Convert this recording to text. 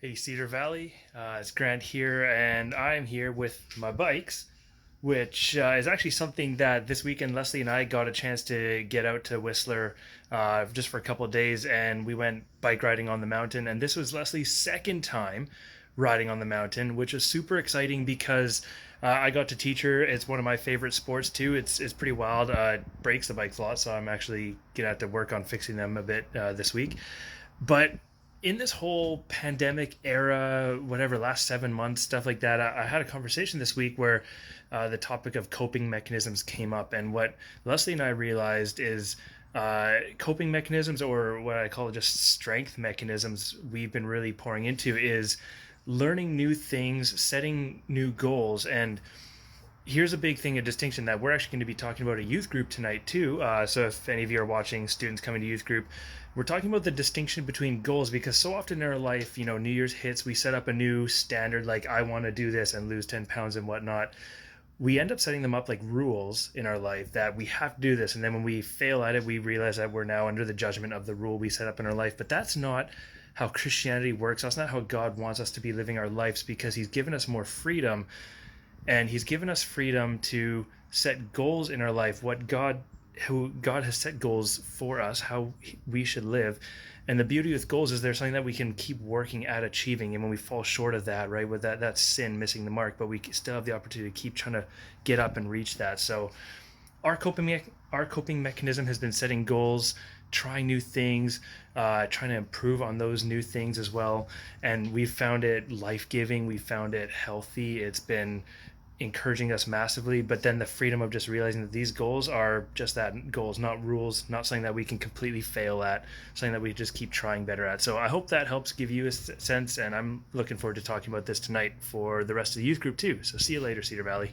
Hey Cedar Valley, it's Grant here, and I'm here with my bikes, which is actually something that this weekend Leslie and I got a chance to get out to Whistler just for a couple of days, and we went bike riding on the mountain. And this was Leslie's second time riding on the mountain, which was super exciting because I got to teach her. It's one of my favorite sports too. It's pretty wild. It breaks the bikes a lot, so I'm actually gonna have to work on fixing them a bit this week. But in this whole pandemic era, whatever, last 7 months, stuff like that, I had a conversation this week where the topic of coping mechanisms came up. And what Leslie and I realized is coping mechanisms, or what I call just strength mechanisms, we've been really pouring into is learning new things, setting new goals. And here's a big thing, a distinction that we're actually going to be talking about a youth group tonight too. So if any of you are watching, students coming to youth group, we're talking about the distinction between goals, because so often in our life, New Year's hits, we set up a new standard, like I want to do this and lose 10 pounds and whatnot. We end up setting them up like rules in our life that we have to do this. And then when we fail at it, we realize that we're now under the judgment of the rule we set up in our life. But that's not how Christianity works. That's not how God wants us to be living our lives, because he's given us more freedom, and he's given us freedom to set goals in our life, who God has set goals for us, how we should live. And the beauty with goals is there's something that we can keep working at achieving. And when we fall short of that, right, with that's sin, missing the mark, but we still have the opportunity to keep trying to get up and reach that. So our coping mechanism has been setting goals, trying new things, trying to improve on those new things as well. And we've found it life-giving. We found it healthy. It's been encouraging us massively. But then the freedom of just realizing that these goals are just that, goals, not rules, not something that we can completely fail at, something that we just keep trying better at. So I hope that helps give you a sense, and I'm looking forward to talking about this tonight for the rest of the youth group too. So see you later, Cedar Valley.